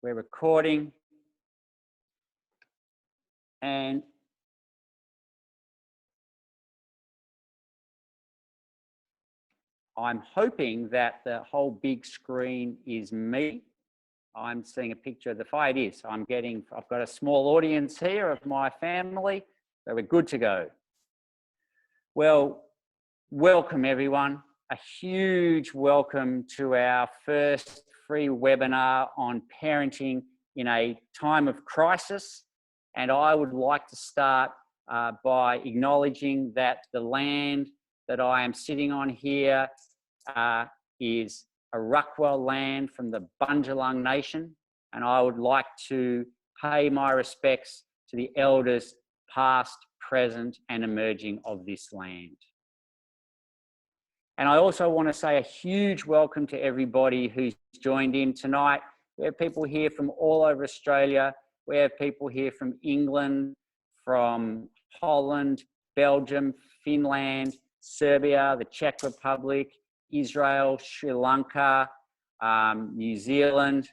We're recording. And I'm hoping that the whole big screen is me. I'm seeing a picture of the fire. It is. I've got a small audience here of my family, so we're good to go. Well, welcome everyone. A huge welcome to our first free webinar on parenting in a time of crisis. And I would like to start by acknowledging that the land that I am sitting on here is a Ruckwell land from the Bundjalung Nation. And I would like to pay my respects to the elders past, present, and emerging of this land. And I also want to say a huge welcome to everybody who's joined in tonight. We have people here from all over Australia. We have people here from England, from Holland, Belgium, Finland, Serbia, the Czech Republic, Israel, Sri Lanka, New Zealand,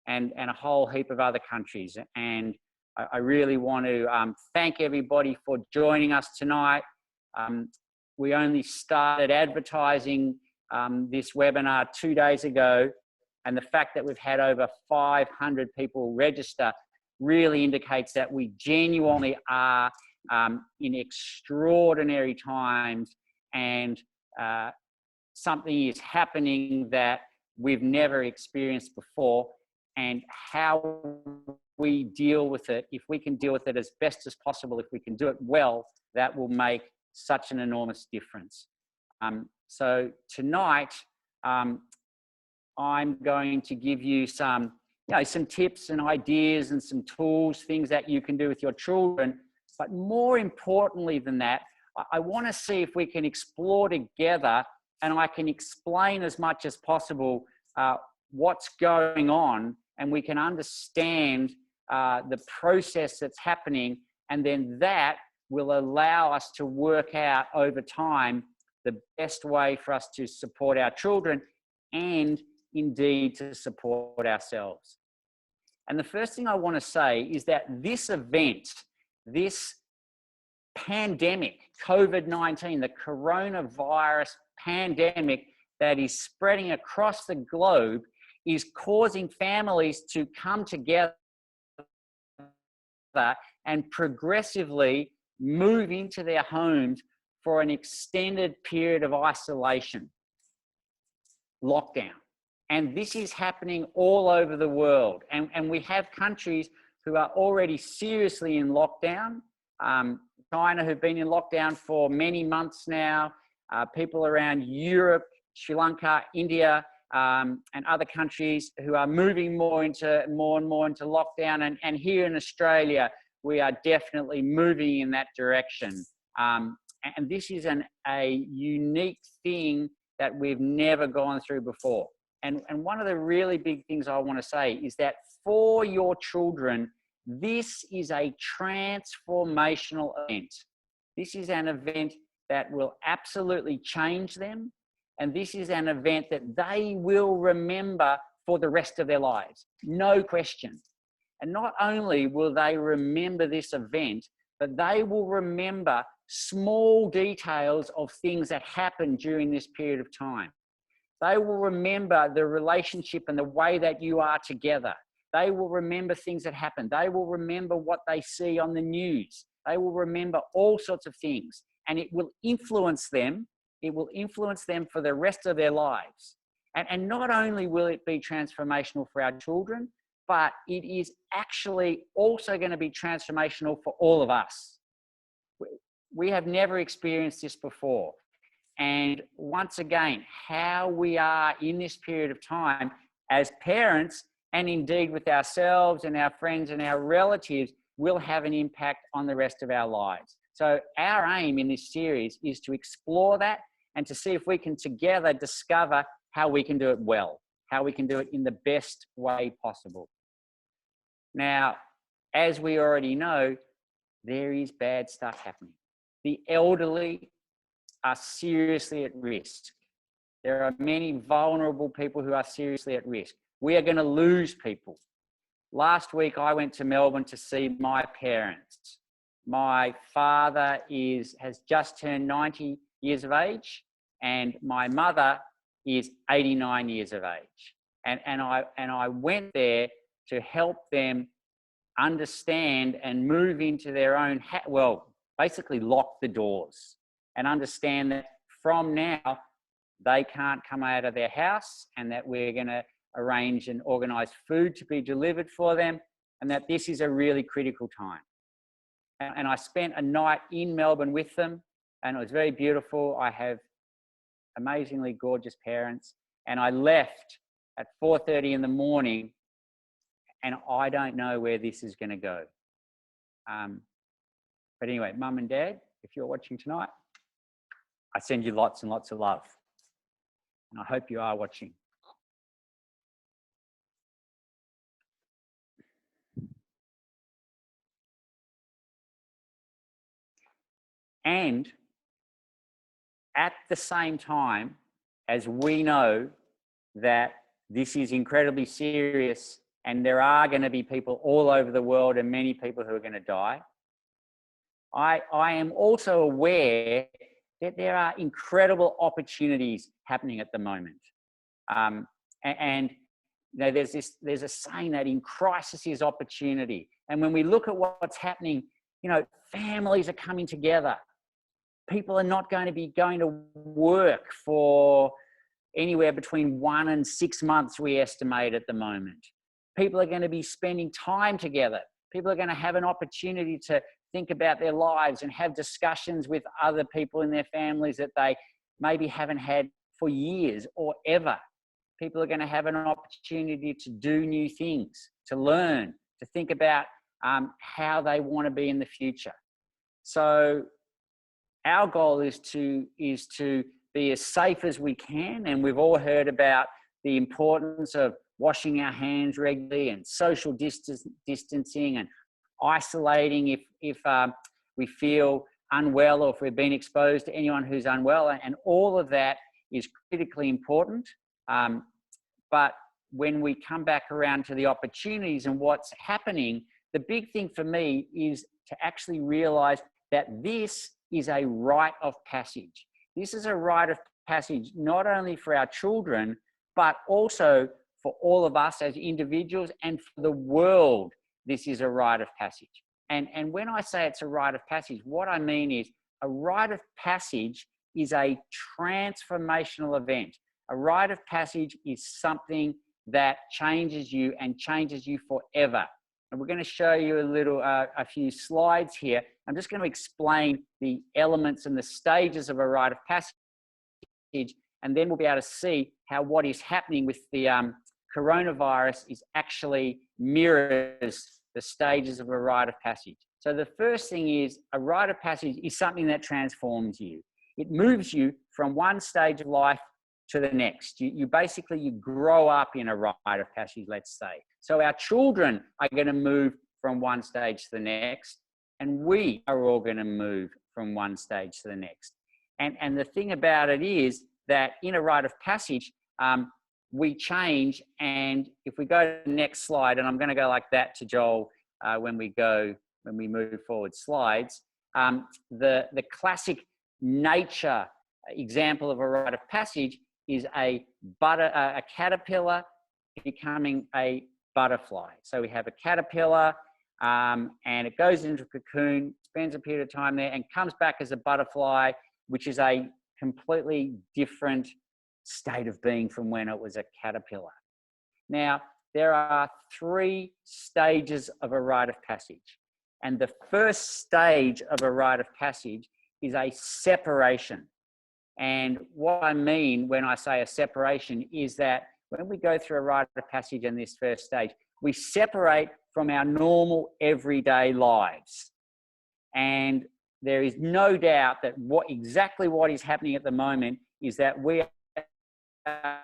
and a whole heap of other countries. And I really want to thank everybody for joining us tonight. We only started advertising this webinar 2 days ago, and the fact that we've had over 500 people register really indicates that we genuinely are in extraordinary times, and something is happening that we've never experienced before. And how we deal with it, if we can deal with it as best as possible, if we can do it well, that will make such an enormous difference. So tonight, I'm going to give you some tips and ideas and some tools, things that you can do with your children. But more importantly than that, I want to see if we can explore together, and I can explain as much as possible what's going on, and we can understand the process that's happening, and then that will allow us to work out over time the best way for us to support our children and indeed to support ourselves. And the first thing I want to say is that this event, this pandemic, COVID-19, the coronavirus pandemic that is spreading across the globe, is causing families to come together and progressively move into their homes for an extended period of isolation, lockdown. And this is happening all over the world. And we have countries who are already seriously in lockdown. China, who've been in lockdown for many months now. People around Europe, Sri Lanka, India, and other countries who are moving more and more into lockdown. And here in Australia, we are definitely moving in that direction. And this is a unique thing that we've never gone through before. And one of the really big things I want to say is that for your children, this is a transformational event. This is an event that will absolutely change them. And this is an event that they will remember for the rest of their lives, no question. And not only will they remember this event, but they will remember small details of things that happened during this period of time. They will remember the relationship and the way that you are together. They will remember things that happened. They will remember what they see on the news. They will remember all sorts of things, and it will influence them. It will influence them for the rest of their lives. And not only will it be transformational for our children, but it is actually also going to be transformational for all of us. We have never experienced this before. And once again, how we are in this period of time as parents, and indeed with ourselves and our friends and our relatives, will have an impact on the rest of our lives. So our aim in this series is to explore that and to see if we can together discover how we can do it well, how we can do it in the best way possible. Now, as we already know, there is bad stuff happening. The elderly are seriously at risk. There are many vulnerable people who are seriously at risk. We are going to lose people. last week I went to Melbourne to see my parents. My father has just turned 90 years of age, and my mother is 89 years of age. And I went there to help them understand and move into their own, basically lock the doors and understand that from now they can't come out of their house, and that we're going to arrange and organise food to be delivered for them, and that this is a really critical time. And I spent a night in Melbourne with them, and it was very beautiful. I have amazingly gorgeous parents, and I left at 4:30 in the morning, and I don't know where this is going to go. But anyway, Mum and Dad, if you're watching tonight, I send you lots and lots of love. And I hope you are watching. And at the same time, as we know that this is incredibly serious and there are going to be people all over the world and many people who are going to die, I am also aware that there are incredible opportunities happening at the moment. And you know, there's a saying that in crisis is opportunity. And when we look at what's happening, you know, families are coming together. People are not going to be going to work for anywhere between 1 and 6 months, we estimate at the moment. People are going to be spending time together. People are going to have an opportunity to think about their lives and have discussions with other people in their families that they maybe haven't had for years or ever. People are going to have an opportunity to do new things, to learn, to think about how they want to be in the future. So our goal is to be as safe as we can. And we've all heard about the importance of washing our hands regularly and social distancing and isolating if we feel unwell, or if we've been exposed to anyone who's unwell. And all of that is critically important. But when we come back around to the opportunities and what's happening, the big thing for me is to actually realize that this is a rite of passage. This is a rite of passage, not only for our children, but also for all of us as individuals and for the world. This is a rite of passage. And when I say it's a rite of passage, what I mean is a rite of passage is a transformational event. A rite of passage is something that changes you and changes you forever. And we're going to show you a few slides here. I'm just going to explain the elements and the stages of a rite of passage, and then we'll be able to see how what is happening with the coronavirus is actually mirrors the stages of a rite of passage. So the first thing is, a rite of passage is something that transforms you. It moves you from one stage of life to the next. You basically grow up in a rite of passage, let's say. So our children are going to move from one stage to the next, and we are all going to move from one stage to the next. And the thing about it is that in a rite of passage, we change. And if we go to the next slide, and I'm going to go like that to Joel when we move forward slides, the classic nature example of a rite of passage is a caterpillar becoming a butterfly. So we have a caterpillar and it goes into a cocoon, spends a period of time there and comes back as a butterfly, which is a completely different state of being from when it was a caterpillar. Now, there are 3 stages of a rite of passage. And the first stage of a rite of passage is a separation. And what I mean when I say a separation is that when we go through a rite of passage in this first stage, we separate from our normal everyday lives. And there is no doubt that what is happening at the moment is that we are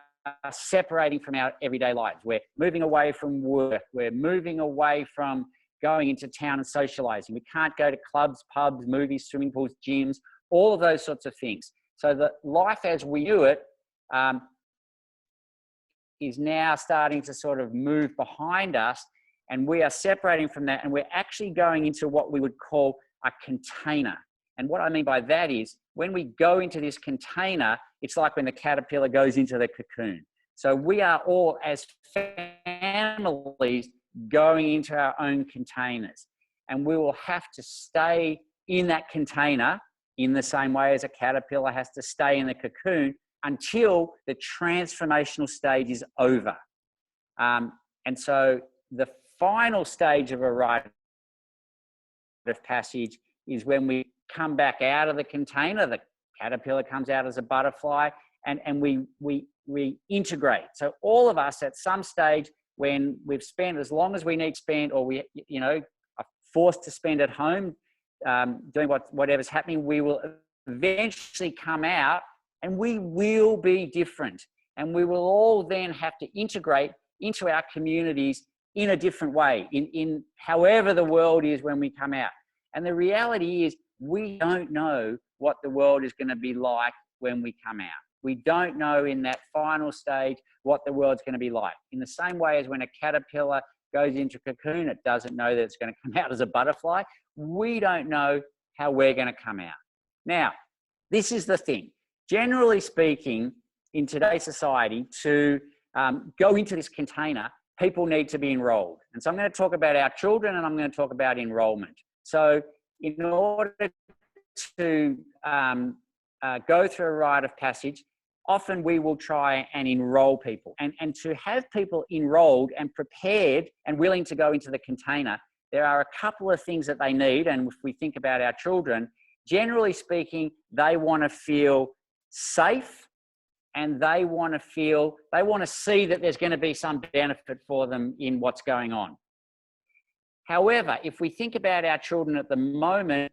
separating from our everyday lives. We're moving away from work. We're moving away from going into town and socializing. We can't go to clubs, pubs, movies, swimming pools, gyms, all of those sorts of things. So the life as we knew it is now starting to sort of move behind us. And we are separating from that, and we're actually going into what we would call a container. And what I mean by that is when we go into this container, it's like when the caterpillar goes into the cocoon. So we are all, as families, going into our own containers. And we will have to stay in that container in the same way as a caterpillar has to stay in the cocoon until the transformational stage is over. And so the final stage of a rite of passage is when we come back out of the container, the caterpillar comes out as a butterfly, and we integrate. So all of us at some stage, when we've spent as long as we need to spend, or we, you know, are forced to spend at home doing whatever's happening, we will eventually come out and we will be different. And we will all then have to integrate into our communities in a different way, in however the world is when we come out. And the reality is we don't know what the world is going to be like when we come out. We don't know in that final stage what the world's going to be like. In the same way as when a caterpillar goes into a cocoon, it doesn't know that it's going to come out as a butterfly. We don't know how we're going to come out. Now, this is the thing. Generally speaking, in today's society, to go into this container, people need to be enrolled. And so I'm going to talk about our children, and I'm going to talk about enrollment. So in order to go through a rite of passage, often we will try and enroll people. And to have people enrolled and prepared and willing to go into the container, there are a couple of things that they need. And if we think about our children, generally speaking, they want to feel safe, and they want to see that there's going to be some benefit for them in what's going on. However, if we think about our children at the moment,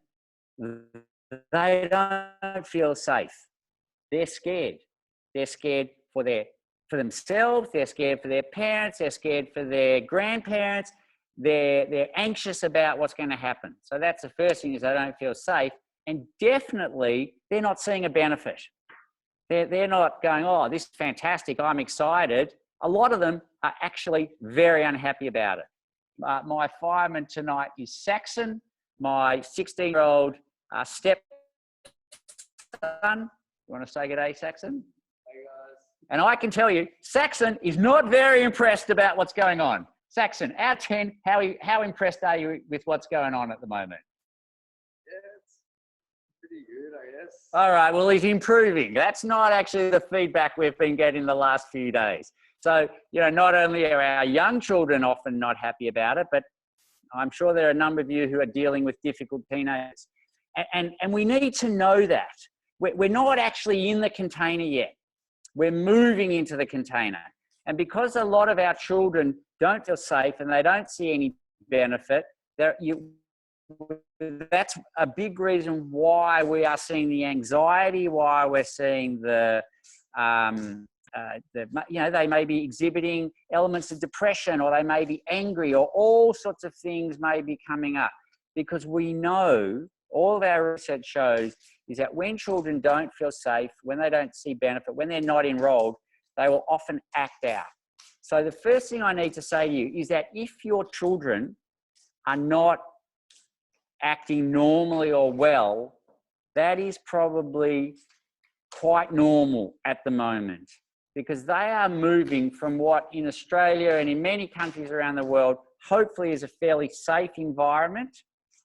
they don't feel safe. They're scared. They're scared for themselves. They're scared for their parents. They're scared for their grandparents. They're anxious about what's going to happen. So that's the first thing, is they don't feel safe. And definitely, they're not seeing a benefit. They're not going, oh, this is fantastic, I'm excited. A lot of them are actually very unhappy about it. My fireman tonight is Saxon, my 16-year-old stepson. You want to say good day, Saxon? Hey, guys. And I can tell you, Saxon is not very impressed about what's going on. Saxon, out of 10, how impressed are you with what's going on at the moment? Pretty good, I guess. All right, well, he's improving. That's not actually the feedback we've been getting the last few days. So, you know, not only are our young children often not happy about it, but I'm sure there are a number of you who are dealing with difficult teenagers. And we need to know that. We're not actually in the container yet. We're moving into the container. And because a lot of our children don't feel safe and they don't see any benefit, that's a big reason why we are seeing the anxiety, why we're seeing you know, they may be exhibiting elements of depression, or they may be angry, or all sorts of things may be coming up. Because we know, all of our research shows, is that when children don't feel safe, when they don't see benefit, when they're not enrolled, they will often act out. So the first thing I need to say to you is that if your children are not acting normally or well, that is probably quite normal at the moment, because they are moving from what in Australia and in many countries around the world hopefully is a fairly safe environment,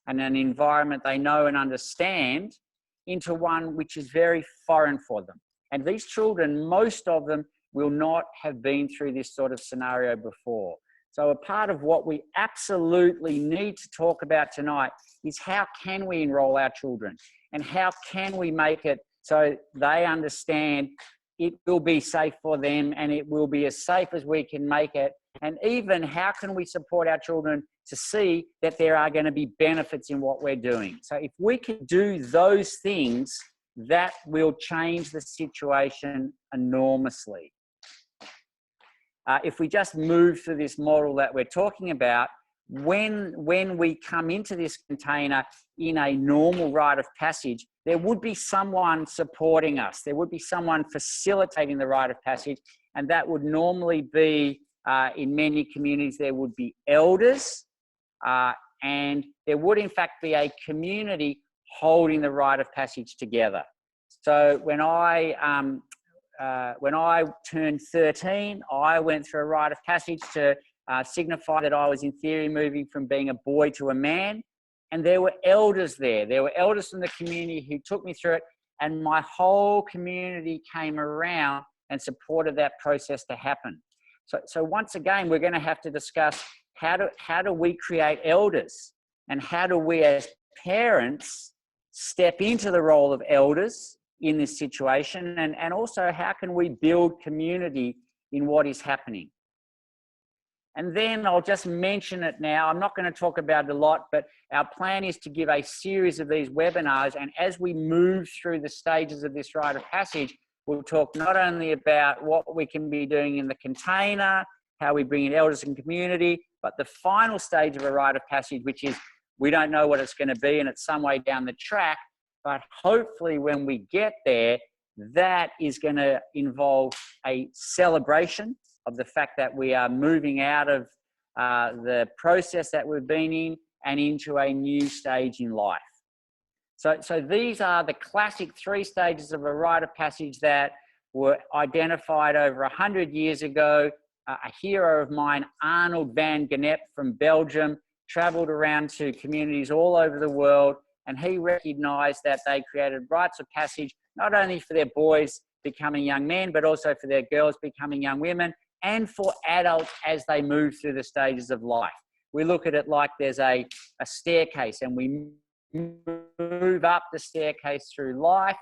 and an environment they know and understand, into one which is very foreign for them. And these children, most of them, will not have been through this sort of scenario before. So a part of what we absolutely need to talk about tonight is how can we enroll our children, and how can we make it so they understand it will be safe for them, and it will be as safe as we can make it. And even how can we support our children to see that there are going to be benefits in what we're doing. So if we can do those things, that will change the situation enormously. If we just move through this model that we're talking about, when we come into this container in a normal rite of passage, there would be someone supporting us. There would be someone facilitating the rite of passage, and that would normally be in many communities there would be elders, and there would in fact be a community holding the rite of passage together. So when I turned 13, I went through a rite of passage to signify that I was in theory moving from being a boy to a man. And there were elders there. There were elders from the community who took me through it, and my whole community came around and supported that process to happen. So once again, we're going to have to discuss how do we create elders, and how do we as parents step into the role of elders in this situation, and also how can we build community in what is happening. And then I'll just mention it now. I'm not going to talk about it a lot, but our plan is to give a series of these webinars. And as we move through the stages of this rite of passage, we'll talk not only about what we can be doing in the container, how we bring in elders and community, but the final stage of a rite of passage, which is we don't know what it's going to be and it's some way down the track, but hopefully when we get there, that is going to involve a celebration of the fact that we are moving out of the process that we've been in and into a new stage in life. So these are the classic 3 stages of a rite of passage that were identified over 100 years ago. A hero of mine, Arnold van Gennep from Belgium, traveled around to communities all over the world, and he recognized that they created rites of passage, not only for their boys becoming young men, but also for their girls becoming young women, and for adults as they move through the stages of life. We look at it like there's a staircase, and we move up the staircase through life,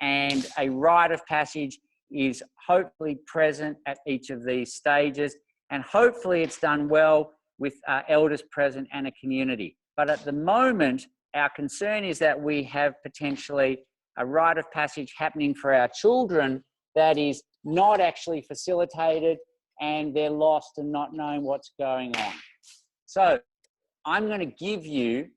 and a rite of passage is hopefully present at each of these stages, and hopefully it's done well with elders present and a community. But at the moment, our concern is that we have potentially a rite of passage happening for our children that is not actually facilitated, and they're lost and not knowing what's going on. So I'm going to give you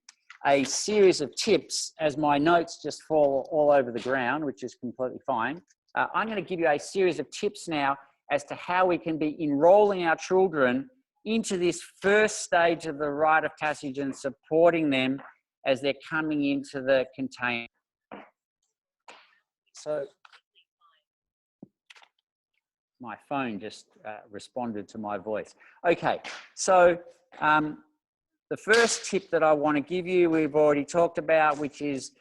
a series of tips, as my notes just fall all over the ground, which is completely fine. I'm going to give you a series of tips now as to how we can be enrolling our children into this first stage of the rite of passage and supporting them as they're coming into the container. So my phone just responded to my voice. Okay, so the first tip that I want to give you, we've already talked about, which is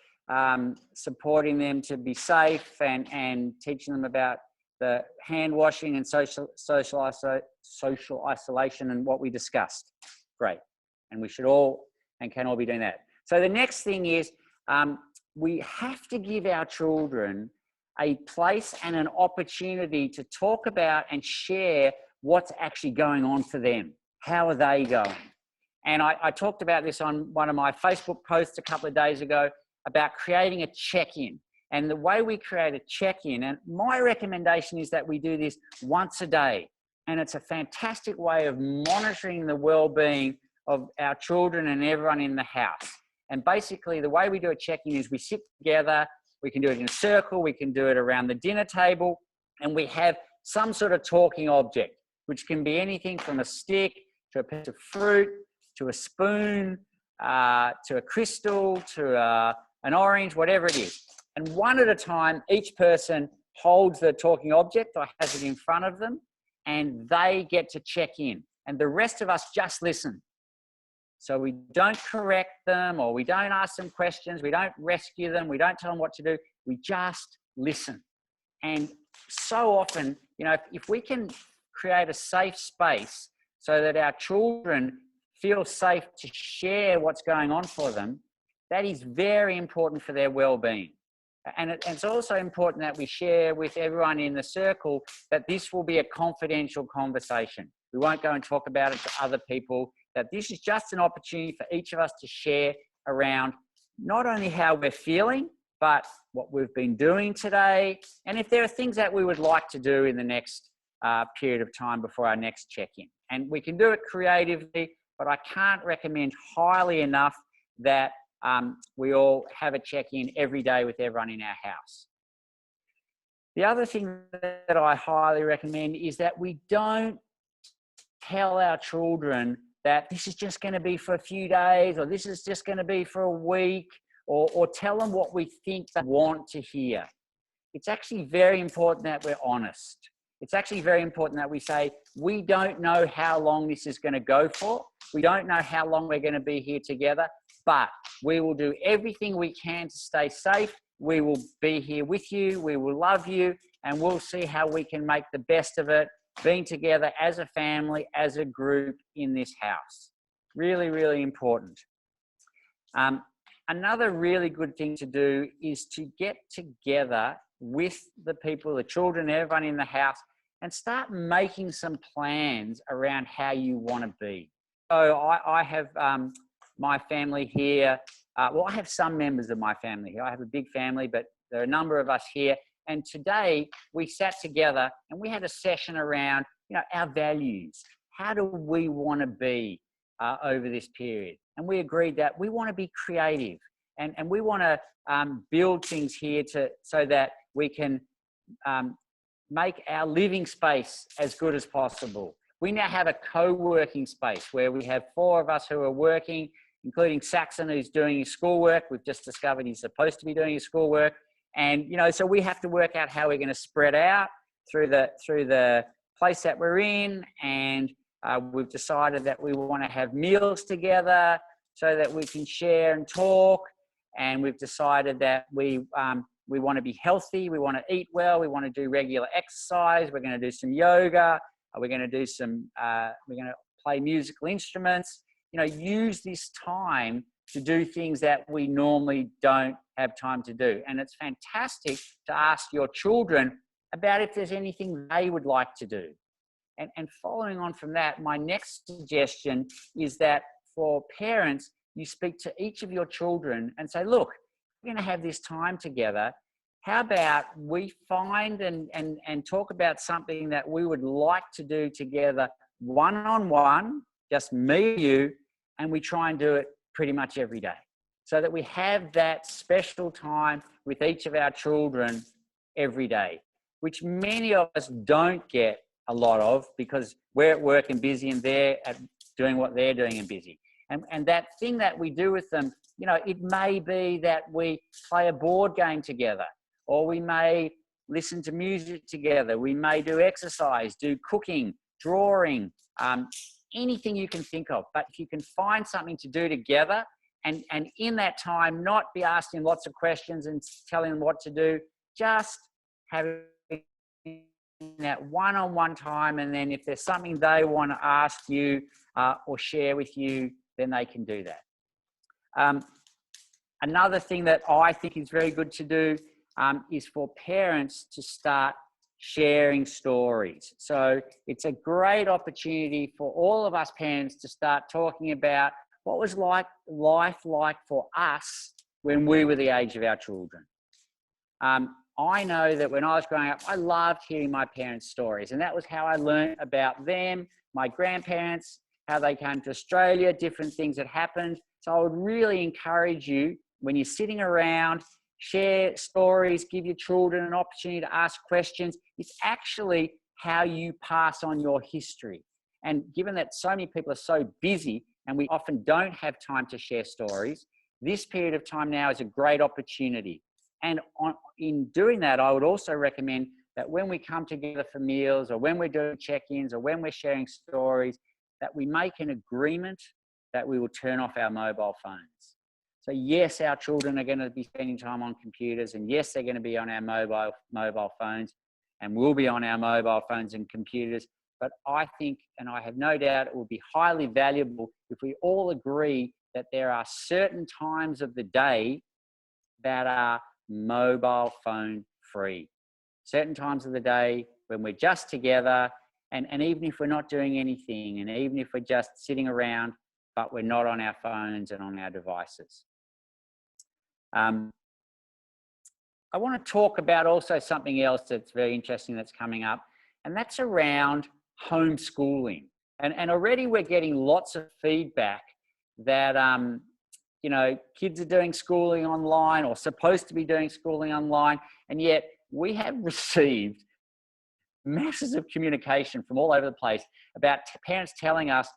supporting them to be safe and teaching them about the hand washing and social isolation and what we discussed. Great. And we should all and can all be doing that. So the next thing is we have to give our children a place and an opportunity to talk about and share what's actually going on for them. How are they going? And I talked about this on one of my Facebook posts a couple of days ago about creating a check-in. And the way we create a check-in, and my recommendation is that we do this once a day. And it's a fantastic way of monitoring the well-being of our children and everyone in the house. And basically the way we do a check-in is we sit together, we can do it in a circle, we can do it around the dinner table, and we have some sort of talking object, which can be anything from a stick to a piece of fruit, to a spoon, to a crystal, to an orange, whatever it is. And one at a time, each person holds the talking object or has it in front of them, and they get to check in. And the rest of us just listen. So we don't correct them, or we don't ask them questions, we don't rescue them, we don't tell them what to do, we just listen. And so often, you know, if we can create a safe space so that our children feel safe to share what's going on for them, that is very important for their well-being. And it's also important that we share with everyone in the circle that this will be a confidential conversation. We won't go and talk about it to other people, that this is just an opportunity for each of us to share around not only how we're feeling, but what we've been doing today, and if there are things that we would like to do in the next period of time before our next check-in. And we can do it creatively, but I can't recommend highly enough that we all have a check-in every day with everyone in our house. The other thing that I highly recommend is that we don't tell our children that this is just going to be for a few days, or this is just going to be for a week, or tell them what we think they want to hear. It's actually very important that we're honest. It's actually very important that we say, we don't know how long this is going to go for. We don't know how long we're going to be here together, but we will do everything we can to stay safe. We will be here with you. We will love you, and we'll see how we can make the best of it, being together as a family, as a group in this house. Really, really important. Another really good thing to do is to get together with the people, the children, everyone in the house, and start making some plans around how you want to be. So I have my family here. Well, I have some members of my family here. I have a big family, but there are a number of us here. And today we sat together and we had a session around, our values. How do we want to be over this period? And we agreed that we want to be creative, and we want to build things here so that we can make our living space as good as possible. We now have a co-working space where we have 4 of us who are working, including Saxon, who's doing his schoolwork. We've just discovered he's supposed to be doing his schoolwork. And, so we have to work out how we're going to spread out through the place that we're in. And we've decided that we want to have meals together so that we can share and talk. And we've decided that we want to be healthy. We want to eat well. We want to do regular exercise. We're going to do some yoga. We're going to do we're going to play musical instruments. Use this time to do things that we normally don't have time to do. And it's fantastic to ask your children about if there's anything they would like to do. And following on from that, my next suggestion is that for parents, you speak to each of your children and say, look, we're going to have this time together. How about we find and talk about something that we would like to do together one-on-one, just me and you, and we try and do it pretty much every day, so that we have that special time with each of our children every day, which many of us don't get a lot of because we're at work and busy, and they're doing what they're doing and busy. And that thing that we do with them, it may be that we play a board game together, or we may listen to music together. We may do exercise, do cooking, drawing, anything you can think of. But if you can find something to do together, and in that time, not be asking lots of questions and telling them what to do, just having that one-on-one time. And then if there's something they want to ask you or share with you, then they can do that. Another thing that I think is very good to do is for parents to start sharing stories. So it's a great opportunity for all of us parents to start talking about what was life like for us when we were the age of our children. I know that when I was growing up, I loved hearing my parents' stories, and that was how I learned about them, my grandparents, how they came to Australia, different things that happened. So I would really encourage you, when you're sitting around, share stories, give your children an opportunity to ask questions. It's actually how you pass on your history. And given that so many people are so busy and we often don't have time to share stories, this period of time now is a great opportunity. And in doing that, I would also recommend that when we come together for meals, or when we're doing check-ins, or when we're sharing stories, that we make an agreement that we will turn off our mobile phones. So yes, our children are going to be spending time on computers, and yes, they're going to be on our mobile phones, and we'll be on our mobile phones and computers. But I think, and I have no doubt, it will be highly valuable if we all agree that there are certain times of the day that are mobile phone free. Certain times of the day when we're just together, and even if we're not doing anything, and even if we're just sitting around, but we're not on our phones and on our devices. I want to talk about also something else that's very interesting that's coming up, and that's around homeschooling. And already we're getting lots of feedback that, kids are doing schooling online, or supposed to be doing schooling online, and yet we have received masses of communication from all over the place about parents telling us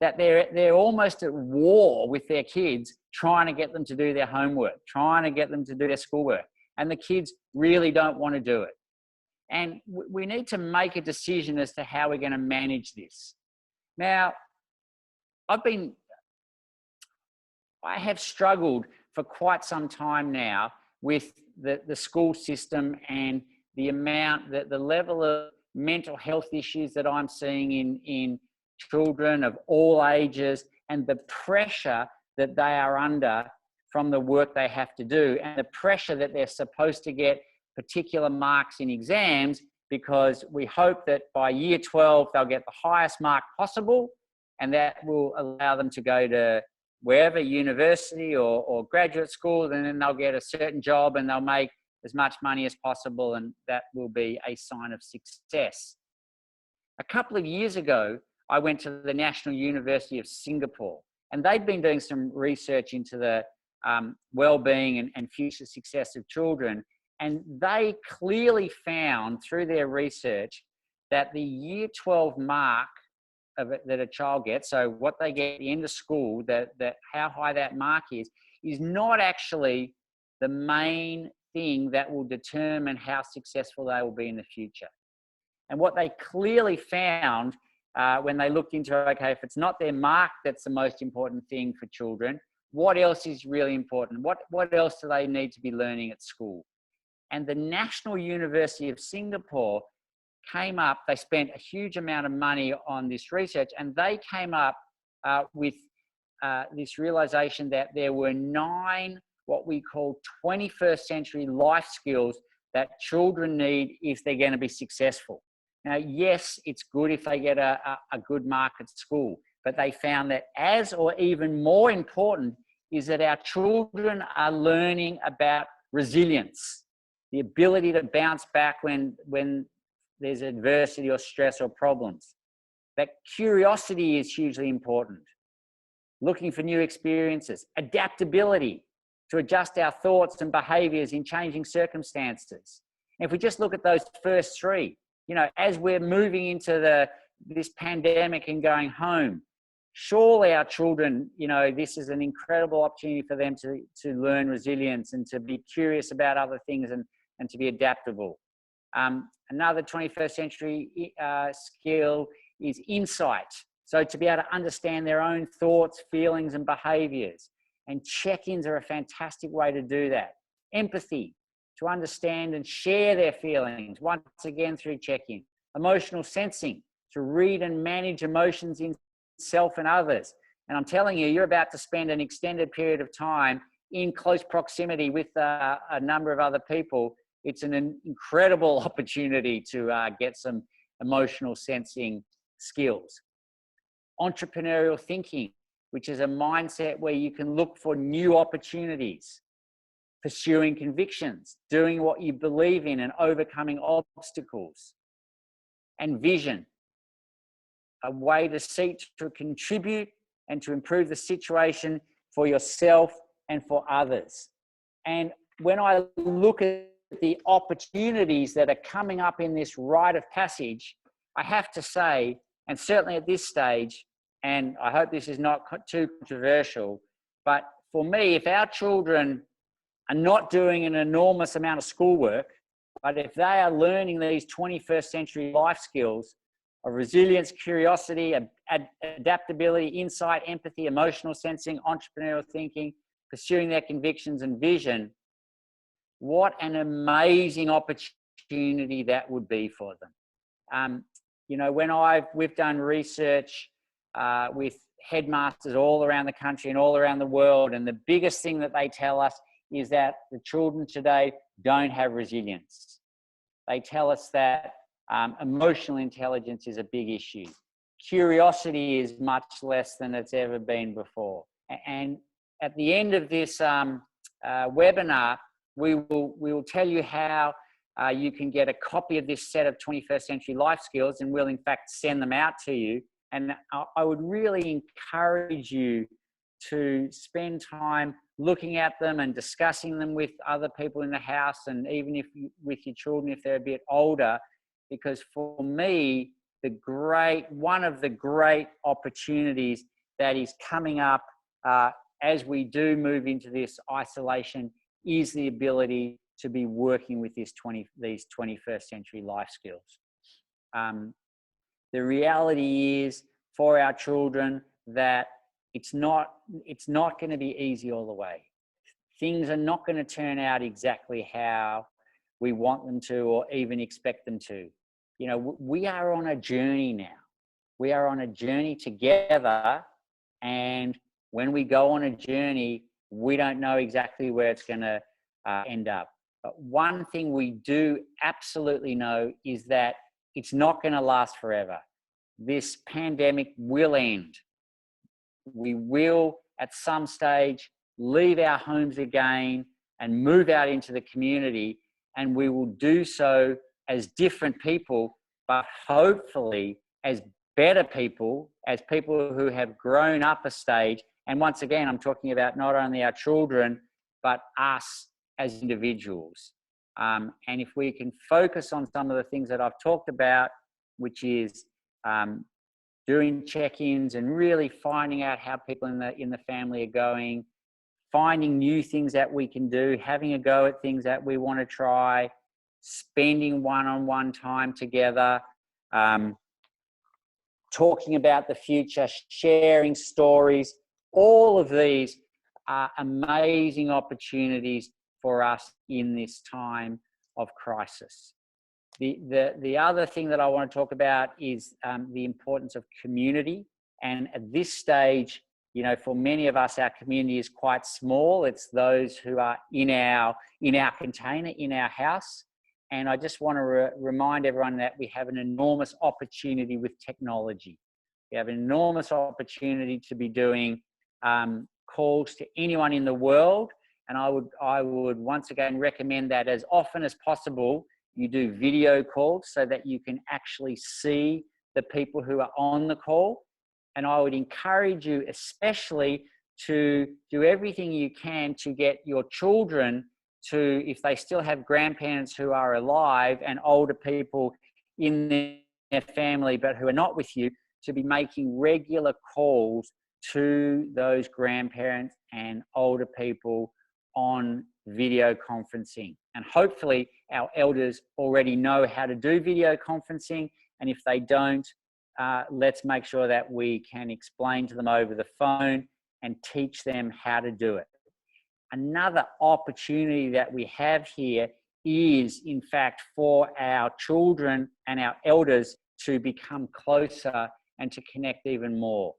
that they're almost at war with their kids, trying to get them to do their homework, trying to get them to do their schoolwork. And the kids really don't want to do it. And we need to make a decision as to how we're going to manage this. Now, I have struggled for quite some time now with the school system and the level of mental health issues that I'm seeing in children of all ages, and the pressure that they are under from the work they have to do, and the pressure that they're supposed to get particular marks in exams, because we hope that by year 12 they'll get the highest mark possible, and that will allow them to go to wherever, university or graduate school, and then they'll get a certain job and they'll make as much money as possible, and that will be a sign of success. A couple of years ago, I went to the National University of Singapore, and they'd been doing some research into the well-being and future success of children. And they clearly found through their research that the year 12 mark that a child gets, so what they get at the end of school, that how high that mark is not actually the main thing that will determine how successful they will be in the future. And what they clearly found when they looked into, okay, if it's not their mark that's the most important thing for children, what else is really important? What else do they need to be learning at school? And the National University of Singapore came up, they spent a huge amount of money on this research, and they came up with this realization that there were 9 what we call 21st century life skills that children need if they're going to be successful. Now, yes, it's good if they get a good mark at school, but they found that as or even more important is that our children are learning about resilience, the ability to bounce back when there's adversity or stress or problems. That curiosity is hugely important. Looking for new experiences, adaptability to adjust our thoughts and behaviors in changing circumstances. And if we just look at those first 3, as we're moving into this pandemic and going home, surely our children, this is an incredible opportunity for them to learn resilience and to be curious about other things and to be adaptable. Another 21st century skill is insight. So to be able to understand their own thoughts, feelings, and behaviors. And check-ins are a fantastic way to do that. Empathy, to understand and share their feelings, once again through check-in. Emotional sensing, to read and manage emotions in self and others. And I'm telling you, you're about to spend an extended period of time in close proximity with a number of other people. It's an incredible opportunity to get some emotional sensing skills. Entrepreneurial thinking, which is a mindset where you can look for new opportunities. Pursuing convictions, doing what you believe in and overcoming obstacles. And vision, a way to seek to contribute and to improve the situation for yourself and for others. And when I look at the opportunities that are coming up in this rite of passage, I have to say, and certainly at this stage, and I hope this is not too controversial, but for me, if our children are not doing an enormous amount of schoolwork, but if they are learning these 21st century life skills of resilience, curiosity, adaptability, insight, empathy, emotional sensing, entrepreneurial thinking, pursuing their convictions and vision, what an amazing opportunity that would be for them. When we've done research with headmasters all around the country and all around the world, and the biggest thing that they tell us is that the children today don't have resilience. They tell us that emotional intelligence is a big issue. Curiosity is much less than it's ever been before. And at the end of this webinar, we will tell you how you can get a copy of this set of 21st century life skills, and we'll in fact send them out to you. And I would really encourage you to spend time looking at them and discussing them with other people in the house, and even with your children if they're a bit older, because for me, one of the great opportunities that is coming up as we do move into this isolation is the ability to be working with these 21st century life skills. The reality is for our children that it's not going to be easy all the way. Things are not going to turn out exactly how we want them to or even expect them to. You know, we are on a journey now. We are on a journey together, and when we go on a journey, we don't know exactly where it's going to end up. But one thing we do absolutely know is that it's not going to last forever. This pandemic will end. We will, at some stage, leave our homes again and move out into the community, and we will do so as different people, but hopefully as better people, as people who have grown up a stage. And once again, I'm talking about not only our children, but us as individuals. And if we can focus on some of the things that I've talked about, which is doing check-ins and really finding out how people in the family are going, finding new things that we can do, having a go at things that we want to try, spending one-on-one time together, talking about the future, sharing stories. All of these are amazing opportunities for us in this time of crisis. The other thing that I want to talk about is the importance of community. And at this stage, you know, for many of us, our community is quite small. It's those who are in our container, in our house. And I just want to remind everyone that we have an enormous opportunity with technology. We have an enormous opportunity to be doing calls to anyone in the world. And I would once again recommend that as often as possible, you do video calls so that you can actually see the people who are on the call. And I would encourage you especially to do everything you can to get your children to, if they still have grandparents who are alive and older people in their family but who are not with you, to be making regular calls to those grandparents and older people on video conferencing. And hopefully our elders already know how to do video conferencing. And if they don't, let's make sure that we can explain to them over the phone and teach them how to do it. Another opportunity that we have here is, in fact, for our children and our elders to become closer and to connect even more.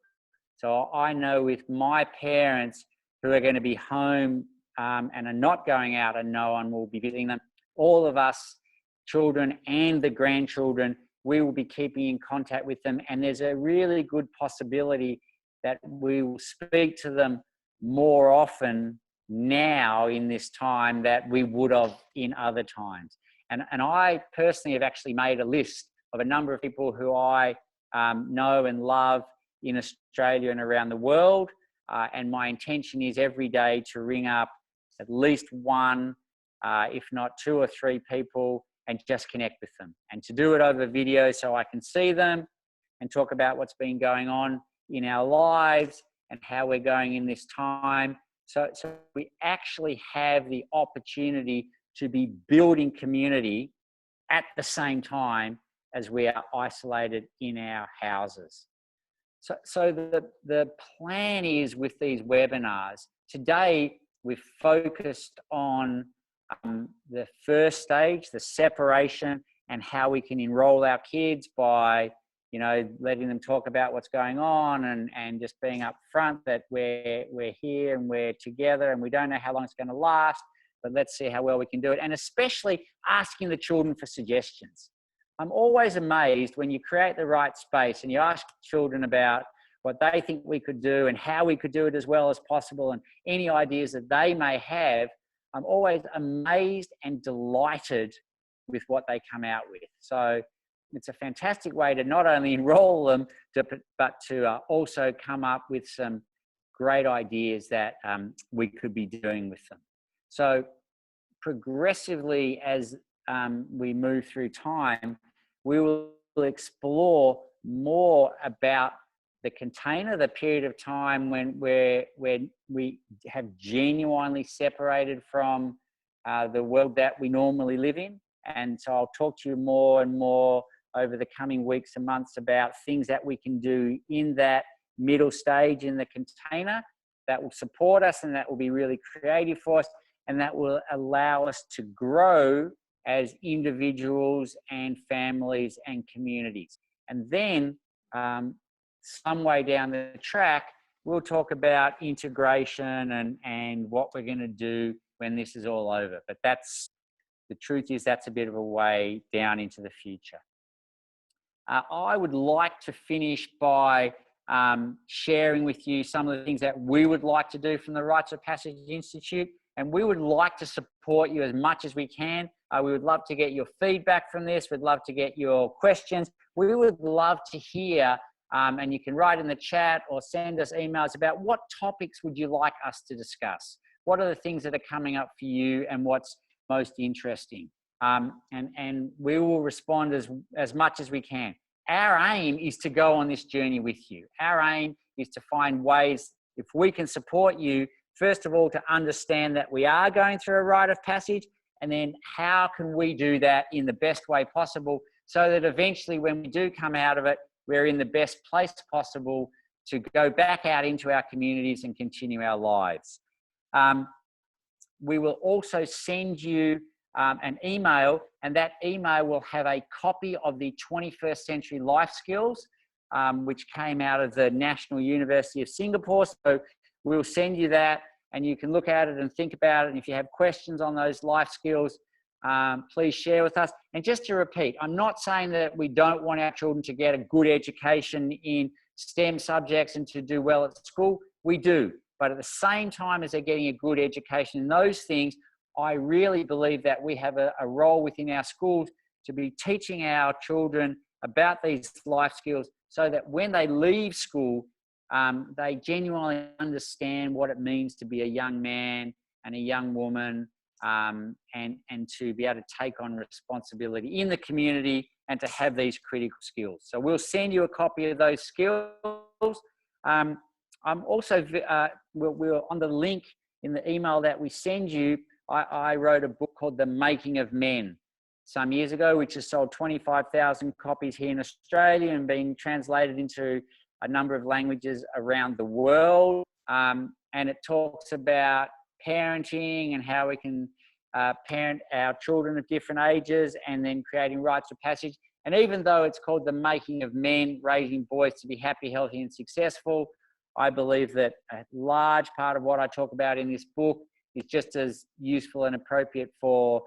So I know with my parents who are going to be home and are not going out and no one will be visiting them, all of us children and the grandchildren, we will be keeping in contact with them. And there's a really good possibility that we will speak to them more often now in this time that we would have in other times. And I personally have actually made a list of a number of people who I know and love in Australia and around the world. And my intention is every day to ring up at least one, if not two or three people, and just connect with them. And to do it over video so I can see them and talk about what's been going on in our lives and how we're going in this time. So we actually have the opportunity to be building community at the same time as we are isolated in our houses. So the plan is with these webinars, today we've focused on the first stage, the separation, and how we can enroll our kids by, you know, letting them talk about what's going on and just being upfront that we're here and we're together and we don't know how long it's going to last, but let's see how well we can do it. And especially asking the children for suggestions. I'm always amazed when you create the right space and you ask children about what they think we could do and how we could do it as well as possible and any ideas that they may have. I'm always amazed and delighted with what they come out with. So it's a fantastic way to not only enroll them, but to also come up with some great ideas that we could be doing with them. So progressively, as we move through time, we will explore more about the container, the period of time when we have genuinely separated from the world that we normally live in. And so I'll talk to you more and more over the coming weeks and months about things that we can do in that middle stage in the container that will support us and that will be really creative for us and that will allow us to grow as individuals and families and communities. And then some way down the track, we'll talk about integration and what we're going to do when this is all over. But the truth is that's a bit of a way down into the future. I would like to finish by sharing with you some of the things that we would like to do from the Rites of Passage Institute, and we would like to support you as much as we can. We would love to get your feedback from this. We'd love to get your questions. We would love to hear, and you can write in the chat or send us emails about what topics would you like us to discuss? What are the things that are coming up for you and what's most interesting? And we will respond as much as we can. Our aim is to go on this journey with you. Our aim is to find ways, if we can support you, first of all, to understand that we are going through a rite of passage, and then how can we do that in the best way possible so that eventually when we do come out of it, we're in the best place possible to go back out into our communities and continue our lives. We will also send you an email, and that email will have a copy of the 21st Century Life Skills, which came out of the National University of Singapore. So we'll send you that, and you can look at it and think about it. And if you have questions on those life skills, please share with us. And just to repeat, I'm not saying that we don't want our children to get a good education in STEM subjects and to do well at school. We do. But at the same time as they're getting a good education in those things, I really believe that we have a role within our schools to be teaching our children about these life skills so that when they leave school, they genuinely understand what it means to be a young man and a young woman, and to be able to take on responsibility in the community and to have these critical skills. So we'll send you a copy of those skills. I'm also, we're on the link in the email that we send you. I wrote a book called The Making of Men some years ago, which has sold 25,000 copies here in Australia and being translated into a number of languages around the world. And it talks about parenting and how we can parent our children of different ages and then creating rites of passage. And even though it's called The Making of Men, raising boys to be happy, healthy and successful, I believe that a large part of what I talk about in this book is just as useful and appropriate for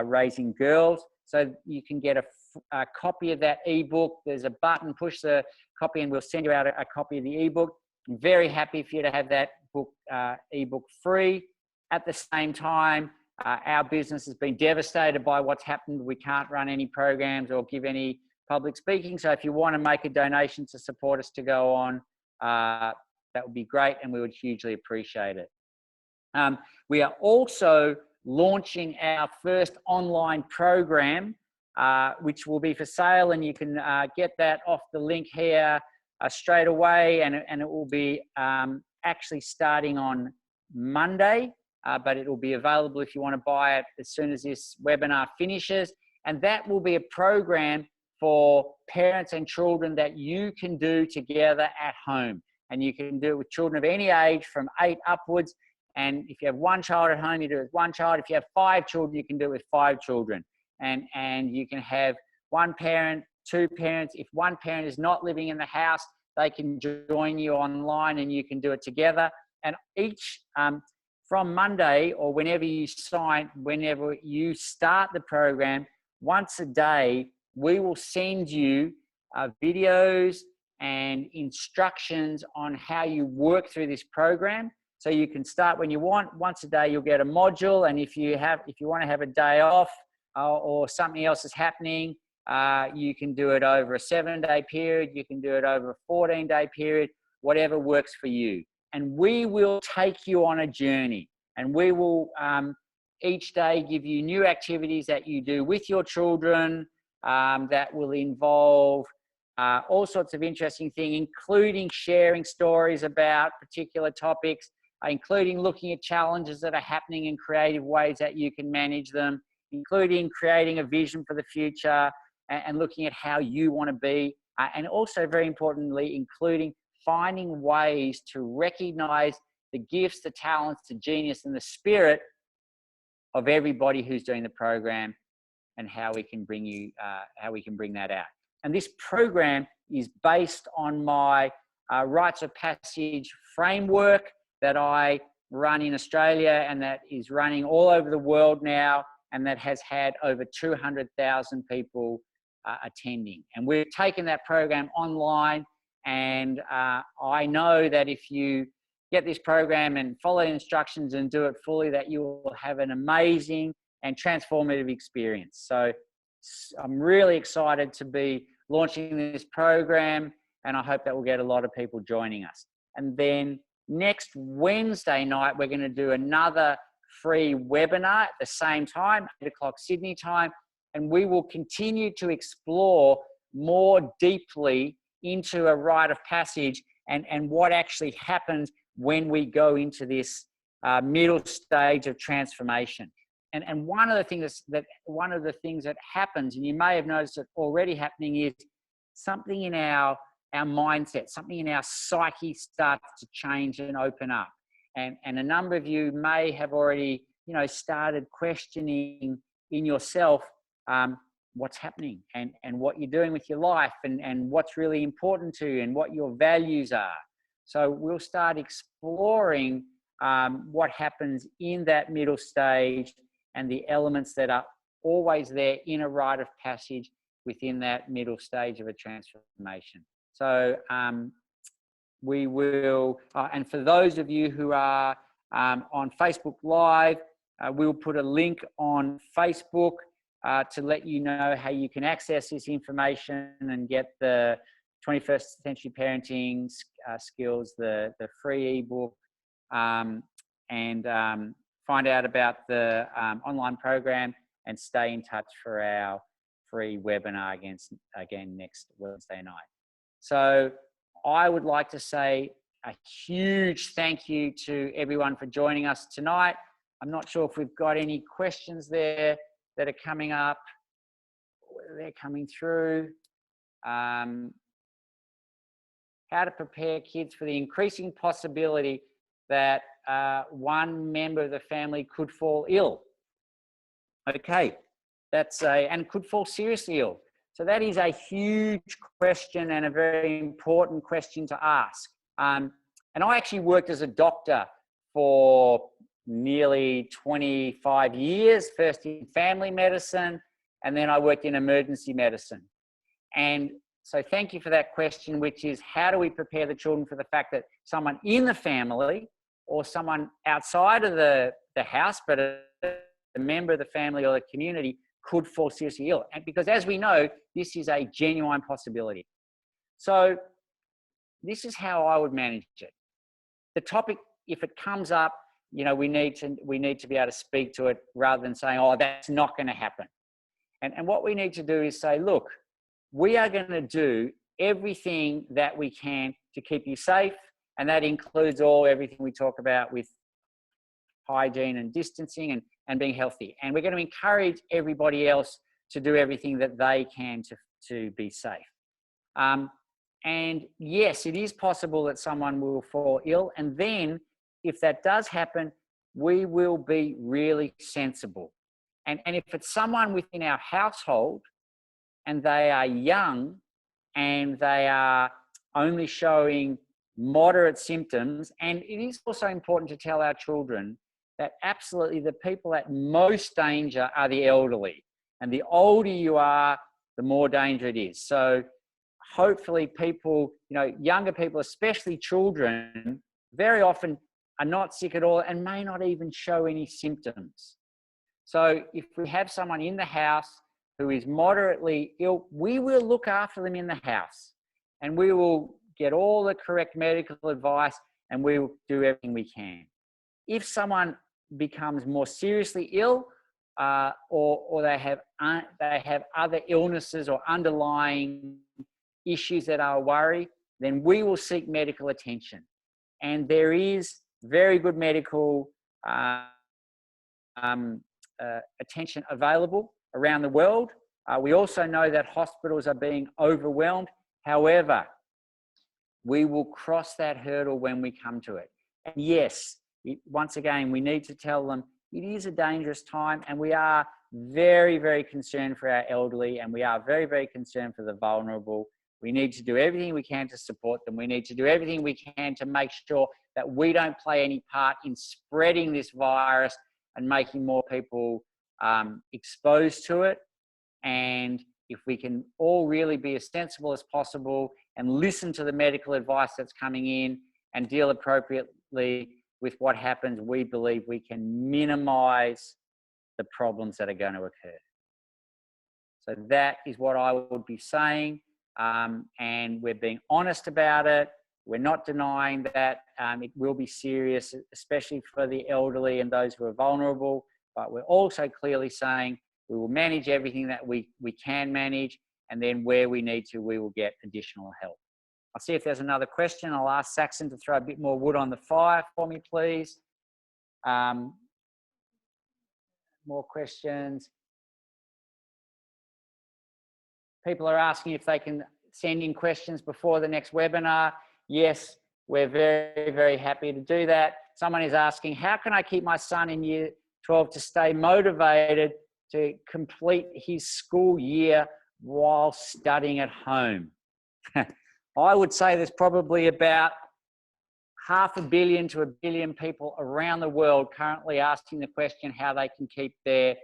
raising girls. So you can get a copy of that ebook. There's a button, push the copy and we'll send you out a copy of the ebook. I'm very happy for you to have that book, ebook free. At the same time, our business has been devastated by what's happened. We can't run any programs or give any public speaking. So if you want to make a donation to support us to go on, that would be great and we would hugely appreciate it. We are also launching our first online program, which will be for sale, and you can get that off the link here straight away, and it will be actually starting on Monday, but it will be available if you want to buy it as soon as this webinar finishes. And that will be a program for parents and children that you can do together at home. And you can do it with children of any age from 8 upwards. And if you have one child at home, you do it with one child. If you have 5 children, you can do it with 5 children. And you can have one parent, 2 parents. If one parent is not living in the house, they can join you online and you can do it together. And each, from Monday or whenever you start the program, once a day, we will send you videos and instructions on how you work through this program. So you can start when you want. Once a day, you'll get a module. And if you want to have a day off or something else is happening, you can do it over a 7-day period. You can do it over a 14-day period, whatever works for you. And we will take you on a journey, and we will each day give you new activities that you do with your children, that will involve all sorts of interesting things, including sharing stories about particular topics, including looking at challenges that are happening in creative ways that you can manage them, including creating a vision for the future and looking at how you want to be. And also, very importantly, including finding ways to recognize the gifts, the talents, the genius, and the spirit of everybody who's doing the program, and how we can bring that out. And this program is based on my Rites of Passage framework that I run in Australia and that is running all over the world now, and that has had over 200,000 people attending. And we've taken that program online, and I know that if you get this program and follow the instructions and do it fully, that you will have an amazing and transformative experience. So I'm really excited to be launching this program, and I hope that we'll get a lot of people joining us. And then next Wednesday night, we're going to do another free webinar at the same time, 8 o'clock Sydney time, and we will continue to explore more deeply into a rite of passage and what actually happens when we go into this middle stage of transformation. And one of the things that happens, and you may have noticed it already happening, is something in our mindset, something in our psyche starts to change and open up. And a number of you may have already, started questioning in yourself what's happening and what you're doing with your life and what's really important to you and what your values are. So we'll start exploring what happens in that middle stage and the elements that are always there in a rite of passage within that middle stage of a transformation. So we will, and for those of you who are on Facebook Live, we'll put a link on Facebook to let you know how you can access this information and get the 21st Century Parenting Skills, the free ebook, and find out about the online program and stay in touch for our free webinar again next Wednesday night. So I would like to say a huge thank you to everyone for joining us tonight. I'm not sure if we've got any questions there that are coming up. They're coming through. How to prepare kids for the increasing possibility that one member of the family could fall ill. Okay, and could fall seriously ill. So that is a huge question and a very important question to ask. And I actually worked as a doctor for nearly 25 years, first in family medicine, and then I worked in emergency medicine. And so thank you for that question, which is how do we prepare the children for the fact that someone in the family or someone outside of the house, but a member of the family or the community could fall seriously ill. And because as we know, this is a genuine possibility. So this is how I would manage it. The topic, if it comes up, we need to be able to speak to it rather than saying, oh, that's not going to happen. And what we need to do is say, look, we are going to do everything that we can to keep you safe. And that includes everything we talk about with hygiene and distancing and being healthy. And we're going to encourage everybody else to do everything that they can to be safe. And yes, it is possible that someone will fall ill. And then if that does happen, we will be really sensible. And if it's someone within our household and they are young and they are only showing moderate symptoms, and it is also important to tell our children that absolutely the people at most danger are the elderly. And the older you are, the more danger it is. So hopefully people, younger people, especially children, very often are not sick at all and may not even show any symptoms. So if we have someone in the house who is moderately ill, we will look after them in the house and we will get all the correct medical advice and we will do everything we can. If someone becomes more seriously ill, or they have other illnesses or underlying issues that are a worry, then we will seek medical attention. And there is very good medical attention available around the world. We also know that hospitals are being overwhelmed. However, we will cross that hurdle when we come to it. And yes, once again, we need to tell them it is a dangerous time, and we are very, very concerned for our elderly, and we are very, very concerned for the vulnerable. We need to do everything we can to support them. We need to do everything we can to make sure that we don't play any part in spreading this virus and making more people exposed to it. And if we can all really be as sensible as possible and listen to the medical advice that's coming in and deal appropriately with what happens, we believe we can minimize the problems that are going to occur. So that is what I would be saying. And we're being honest about it. We're not denying that it will be serious, especially for the elderly and those who are vulnerable. But we're also clearly saying we will manage everything that we can manage, and then where we need to, we will get additional help. I'll see if there's another question. I'll ask Saxon to throw a bit more wood on the fire for me, please. More questions. People are asking if they can send in questions before the next webinar. Yes, we're very, very happy to do that. Someone is asking, how can I keep my son in year 12 to stay motivated to complete his school year while studying at home? I would say there's probably about 500 million to 1 billion people around the world currently asking the question how they can keep their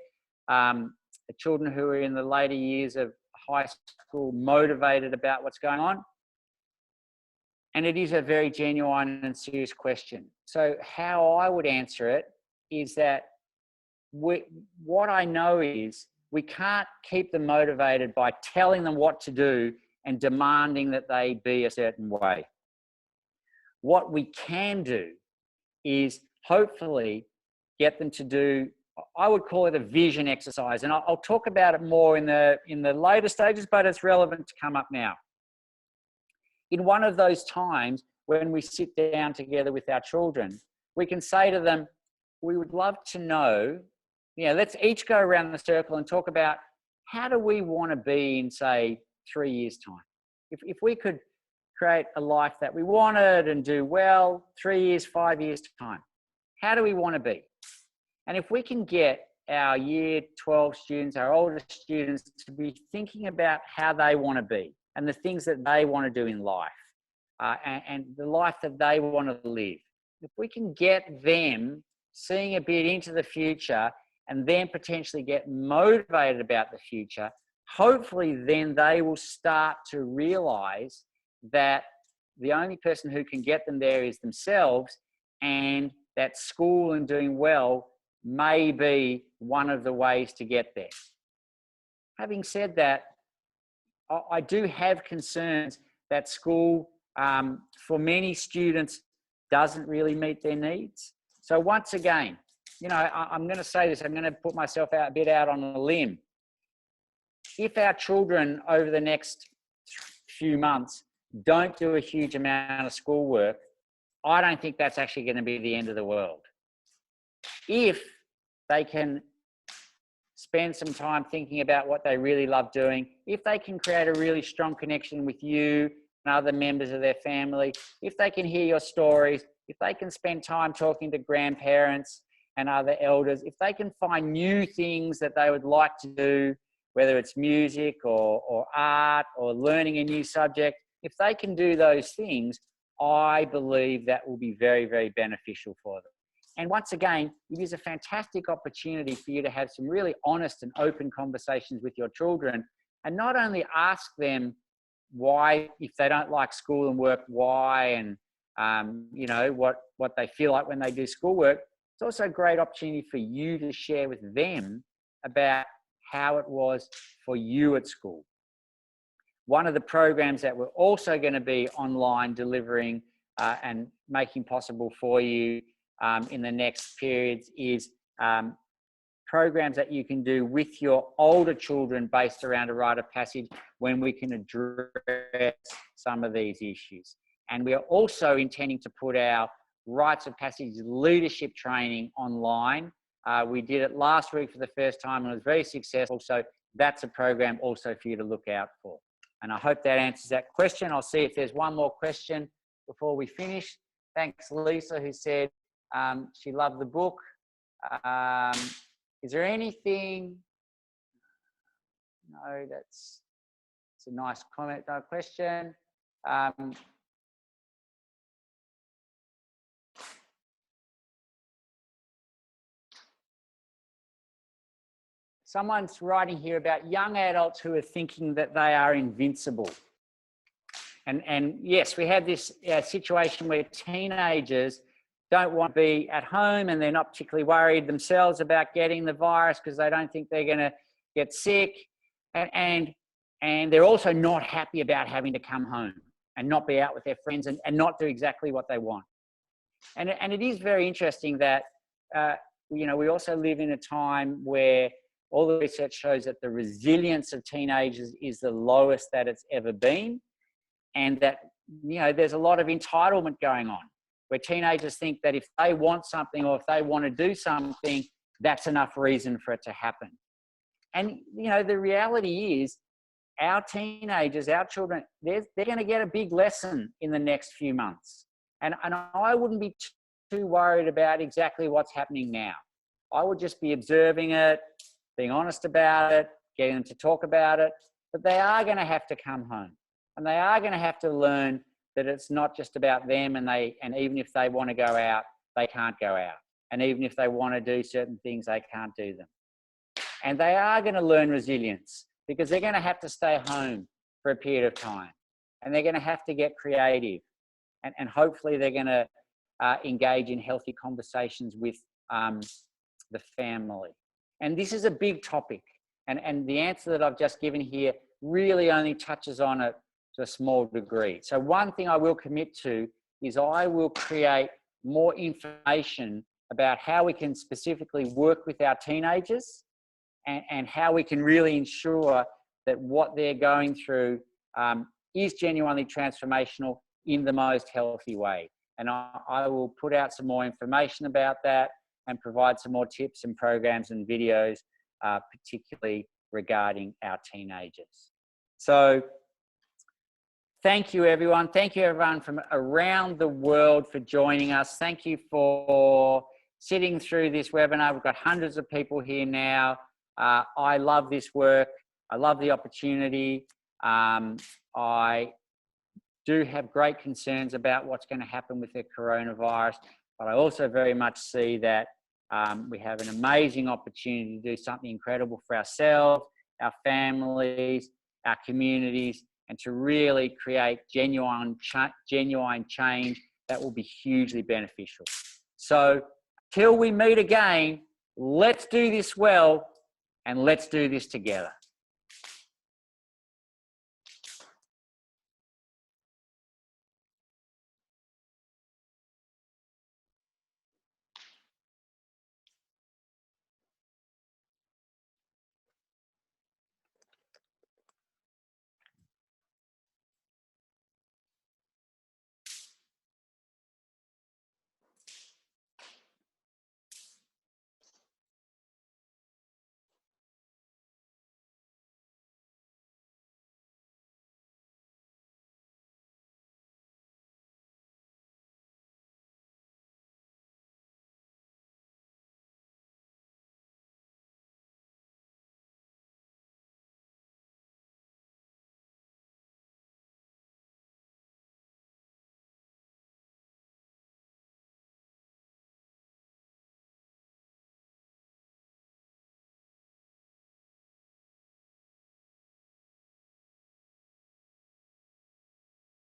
children who are in the later years of high school motivated about what's going on. And it is a very genuine and serious question. So how I would answer it is that what I know is we can't keep them motivated by telling them what to do and demanding that they be a certain way. What we can do is hopefully get them to do, I would call it a vision exercise. And I'll talk about it more in the later stages, but it's relevant to come up now. In one of those times when we sit down together with our children, we can say to them, we would love to know, let's each go around the circle and talk about how do we want to be in, say, 3 years' time. If we could create a life that we wanted and do well, 3 years, 5 years' time, how do we want to be? And if we can get our year 12 students, our older students, to be thinking about how they want to be and the things that they want to do in life and the life that they want to live, if we can get them seeing a bit into the future and then potentially get motivated about the future, hopefully then they will start to realize that the only person who can get them there is themselves, and that school and doing well may be one of the ways to get there. Having said that, I do have concerns that school, for many students, doesn't really meet their needs. So once again, I'm going to say this, I'm going to put myself a bit out on a limb. If our children over the next few months don't do a huge amount of schoolwork, I don't think that's actually going to be the end of the world. If they can spend some time thinking about what they really love doing, if they can create a really strong connection with you and other members of their family, if they can hear your stories, if they can spend time talking to grandparents and other elders, if they can find new things that they would like to do, whether it's music or art or learning a new subject, if they can do those things, I believe that will be very, very beneficial for them. And once again, it is a fantastic opportunity for you to have some really honest and open conversations with your children, and not only ask them why, if they don't like school and work, why, and what they feel like when they do schoolwork. It's also a great opportunity for you to share with them about how it was for you at school. One of the programs that we're also going to be online delivering and making possible for you in the next periods is programs that you can do with your older children based around a rite of passage when we can address some of these issues. And we are also intending to put our Rites of Passage leadership training online. We did it last week for the first time and it was very successful. So that's a program also for you to look out for. And I hope that answers that question. I'll see if there's one more question before we finish. Thanks, Lisa, who said she loved the book. Is there anything? No, that's a nice comment, no question. Someone's writing here about young adults who are thinking that they are invincible. And yes, we have this situation where teenagers don't want to be at home and they're not particularly worried themselves about getting the virus because they don't think they're going to get sick. And they're also not happy about having to come home and not be out with their friends and not do exactly what they want. And it is very interesting that, you know, we also live in a time where all the research shows that the resilience of teenagers is the lowest that it's ever been. And that, you know, there's a lot of entitlement going on where teenagers think that if they want something or if they want to do something, that's enough reason for it to happen. And, you know, the reality is our teenagers, our children, they're going to get a big lesson in the next few months. And I wouldn't be too worried about exactly what's happening now. I would just be observing it, being honest about it, getting them to talk about it, but they are going to have to come home and they are going to have to learn that it's not just about them and even if they want to go out, they can't go out. And even if they want to do certain things, they can't do them. And they are going to learn resilience because they're going to have to stay home for a period of time and they're going to have to get creative and hopefully they're going to engage in healthy conversations with the family. And this is a big topic. And the answer that I've just given here really only touches on it to a small degree. So one thing I will commit to is I will create more information about how we can specifically work with our teenagers and how we can really ensure that what they're going through is genuinely transformational in the most healthy way. And I will put out some more information about that and provide some more tips and programs and videos, particularly regarding our teenagers. So thank you, everyone. Thank you, everyone from around the world for joining us. Thank you for sitting through this webinar. We've got hundreds of people here now. I love this work. I love the opportunity. I do have great concerns about what's going to happen with the coronavirus, but I also very much see that we have an amazing opportunity to do something incredible for ourselves, our families, our communities, and to really create genuine change that will be hugely beneficial. So till we meet again, let's do this well and let's do this together.